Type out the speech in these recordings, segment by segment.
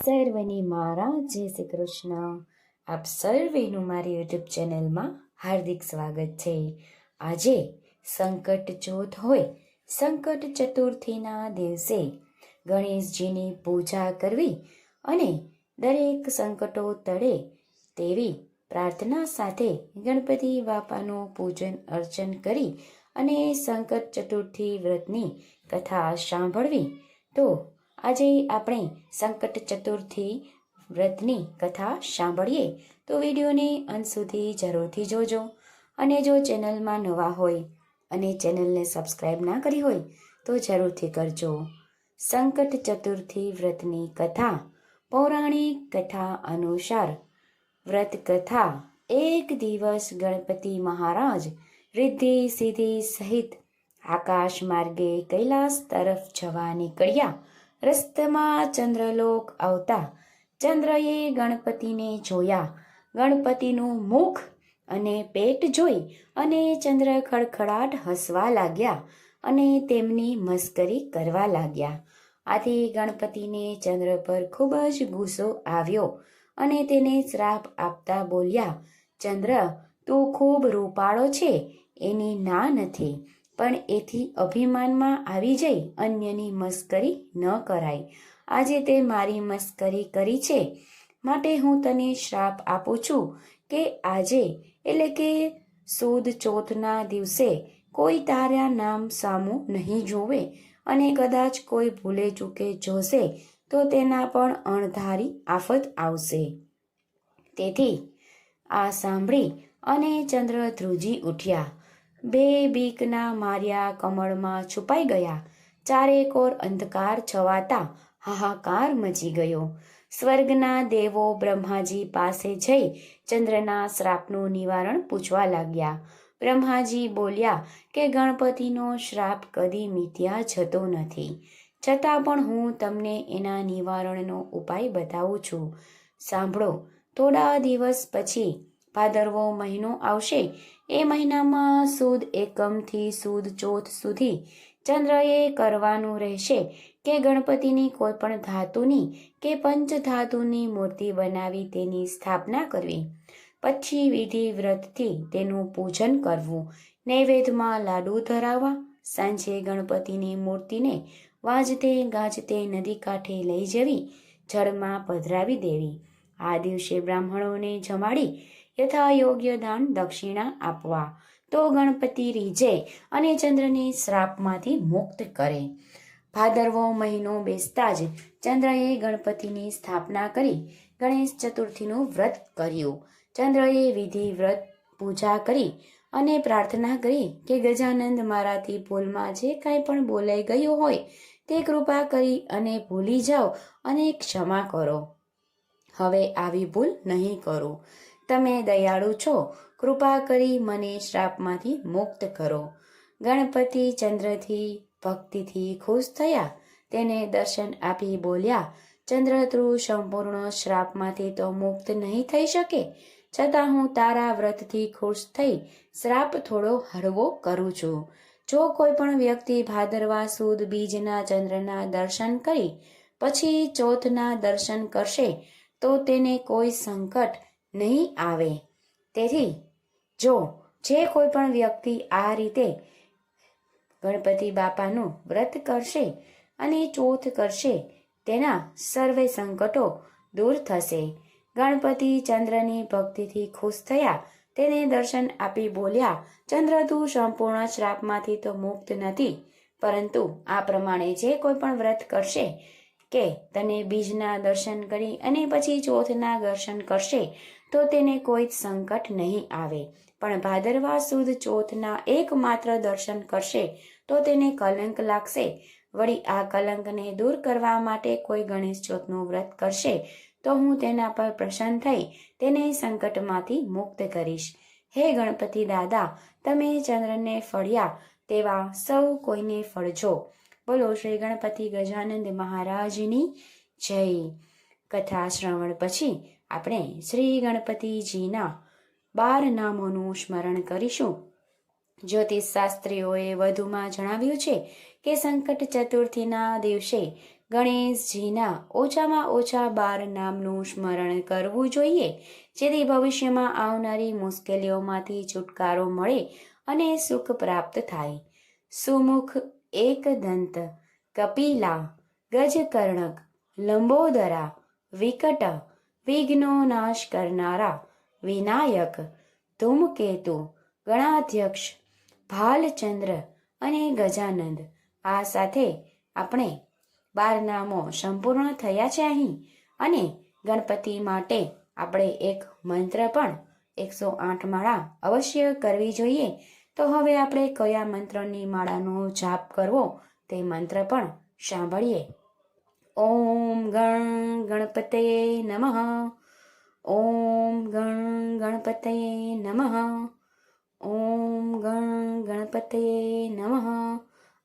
સર્વને મારા જય શ્રી કૃષ્ણ. આપ સર્વેનું મારી યુટ્યુબ ચેનલમાં હાર્દિક સ્વાગત છે. આજે સંકટ ચોથ હોય, સંકટ ચતુર્થીના દિવસે ગણેશજીની પૂજા કરવી અને દરેક સંકટો ટળે તેવી પ્રાર્થના સાથે ગણપતિ બાપાનું પૂજન અર્ચન કરી અને સંકટ ચતુર્થી વ્રતની કથા સાંભળવી. તો આજે આપણે સંકટ ચતુર્થી વ્રતની કથા સાંભળીએ. તો વિડીયોને અંત સુધી જરૂરથી જોજો. અને જો ચેનલમાં નવા હોય અને ચેનલને સબસ્ક્રાઈબ ના કરી હોય તો જરૂરથી કરજો. સંકટ ચતુર્થી વ્રતની કથા. પૌરાણિક કથા અનુસાર વ્રત કથા. એક દિવસ ગણપતિ મહારાજ રિદ્ધિ સિદ્ધિ સહિત આકાશ માર્ગે કૈલાસ તરફ જવા નીકળ્યા. રસ્તામાં ચંદ્રલોક આવતા ચંદ્રએ ગણપતિને જોયા. ગણપતિનું મુખ અને પેટ જોઈ અને ચંદ્ર ખડખડાટ હસવા લાગ્યા અને તેમની મસ્કરી કરવા લાગ્યા. આથી ગણપતિને ચંદ્ર પર ખૂબ જ ગુસ્સો આવ્યો અને તેને શ્રાપ આપતા બોલ્યા, ચંદ્ર, તું ખૂબ રૂપાળો છે, એની ના નથી, પણ એથી અભિમાનમાં આવી જઈ અન્યની મસ્કરી ન કરાય. આજે તે મારી મસ્કરી કરી છે, માટે હું તને શ્રાપ આપું છું કે આજે એટલે કે સુદ ચોથના દિવસે કોઈ તારા નામ સામું નહીં જોવે અને કદાચ કોઈ ભૂલે ચૂકે જોશે તો તેના પણ અણધારી આફત આવશે. તેથી આ સાંભળી અને ચંદ્ર ધ્રુજી ઉઠ્યા. બે બીકના માર્યા કમળમાં છુપાઈ ગયા. ચારેકોર અંધકાર છવાતા હાહાકાર મચી ગયો. સ્વર્ગના દેવો બ્રહ્માજી પાસે જઈ ચંદ્રના શ્રાપનું નિવારણ પૂછવા લાગ્યા. બ્રહ્માજી બોલ્યા કે ગણપતિનો શ્રાપ કદી મિથ્યા જતો નથી, છતાં પણ હું તમને એના નિવારણનો ઉપાય બતાવું છું. સાંભળો. થોડા દિવસ પછી ભાદરવો મહિનો આવશે. એ મહિનામાં સુદ એકમથી સુદ ચોથ સુધી ચંદ્રએ કરવાનું રહેશે કે ગણપતિની કોઈ પણ ધાતુની કે પંચધાતુની મૂર્તિ બનાવી તેની સ્થાપના કરવી. પછી વિધિ વ્રતથી તેનું પૂજન કરવું. નૈવેદ્યમાં લાડુ ધરાવવા. સાંજે ગણપતિની મૂર્તિને વાજતે ગાજતે નદી કાંઠે લઈ જવી, જળમાં પધરાવી દેવી. આ દિવસે બ્રાહ્મણોને જમાડી યથાયોગ્ય દાન દક્ષિણા આપવા. તો ગણપતિ રીઝે અને ચંદ્રને શ્રાપમાંથી મુક્ત કરે. ભાદરવો મહિનો બેસતા જ ચંદ્રએ ગણપતિની સ્થાપના કરી ગણેશ ચતુર્થીનું વ્રત કર્યું. ચંદ્રએ વિધિ વ્રત પૂજા કરી અને પ્રાર્થના કરી કે ગજાનંદ, મારાથી ભૂલમાં જે કાંઈ પણ બોલાઈ ગયું હોય તે કૃપા કરી અને ભૂલી જાઓ અને ક્ષમા કરો. હવે આવી ભૂલ નહીં કરો. તમે દયાળુ છો, કૃપા કરી મને શ્રાપમાંથી મુક્ત કરો. ગણપતિ ચંદ્રથી ભક્તિથી ખુશ થયા. તેને દર્શન આપી બોલ્યા, ચંદ્ર, તું સંપૂર્ણ શ્રાપમાંથી તો મુક્ત નહીં થઈ શકે, છતાં હું તારા વ્રતથી ખુશ થઈ શ્રાપ થોડો હળવો કરું છું. જો કોઈ પણ વ્યક્તિ ભાદરવા સુદ બીજના ચંદ્રના દર્શન કરી પછી ચોથના દર્શન કરશે તો તેને કોઈ સંકટ નહીં આવે. તેથી જો જે કોઈ પણ વ્યક્તિ આ રીતે ગણપતિ બાપાનું વ્રત કરશે અને ચોથ કરશે તેના સર્વે સંકટો દૂર થશે. ગણપતિ ચંદ્રની ભક્તિથી ખુશ થયા. તેને દર્શન આપી બોલ્યા, ચંદ્ર, તું સંપૂર્ણ શ્રાપમાંથી તો મુક્ત નથી, પરંતુ આ પ્રમાણે જે કોઈ પણ વ્રત કરશે કે તને બીજના દર્શન કરી અને પછી ચોથના દર્શન કરશે તો તેને કોઈ જ સંકટ નહીં આવે, પણ ભાદરવા સુદ ચોથના એકમાત્ર દર્શન કરશે તો તેને કલંક લાગશે. વળી આ કલંકને દૂર કરવા માટે કોઈ ગણેશ ચોથનું વ્રત કરશે તો હું તેના પર પ્રસન્ન થઈ તેને સંકટમાંથી મુક્ત કરીશ. હે ગણપતિ દાદા, તમે ચંદ્રને ફળ્યા તેવા સૌ કોઈને ફળજો. બોલો શ્રી ગણપતિ ગજાનંદ મહારાજની જય. કથા શ્રવણ પછી આપણે શ્રી ગણપતિજીના 12 નામોનું સ્મરણ કરીશું. જ્યોતિષ શાસ્ત્રીઓએ વધુમાં જણાવ્યું છે કે સંકટ ચતુર્થીના દિવસે ગણેશજીના ઓછામાં ઓછા 12 નામનું સ્મરણ કરવું જોઈએ, જેથી ભવિષ્યમાં આવનારી મુશ્કેલીઓમાંથી છુટકારો મળે અને સુખ પ્રાપ્ત થાય. સુમુખ, એકદંત, કપિલા, ગજકર્ણક, લંબોદરા, વિકટ, વિઘ્નો નાશ કરનારા, વિનાયક, ધૂમકેતુ, ગણાધ્યક્ષ, ભાલચંદ્ર અને ગજાનંદ. આ સાથે આપણે 12 નામો સંપૂર્ણ થયા છે અહીં. અને ગણપતિ માટે આપણે એક મંત્ર પણ 108 માળા અવશ્ય કરવી જોઈએ. તો હવે આપણે કયા મંત્રની માળાનો જાપ કરવો તે મંત્ર પણ સાંભળીએ. ઓમ ગણ ગણપતયે નમઃ. ઓમ ગણ ગણપતયે નમઃ. ઓમ ગણ ગણપતયે નમઃ.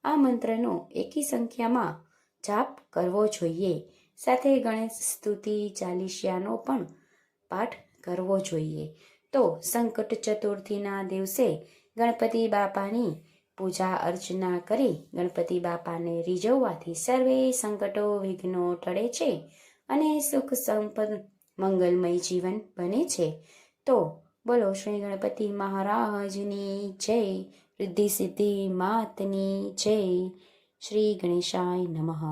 આ મંત્રનો એકી સંખ્યામાં જાપ કરવો જોઈએ. સાથે ગણેશ સ્તુતિ ચાલીસાનો પણ પાઠ કરવો જોઈએ. તો સંકટ ચતુર્થીના દિવસે ગણપતિ બાપાની પૂજા અર્ચના કરી ગણપતિ બાપાને રીઝવવાથી સર્વે સંકટો વિઘ્નો ટળે છે અને સુખ સંપન્ન મંગલમય જીવન બને છે. તો બોલો શ્રી ગણપતિ મહારાજની જય. રિદ્ધિ સિદ્ધિ માતની જય. શ્રી ગણેશાય નમઃ.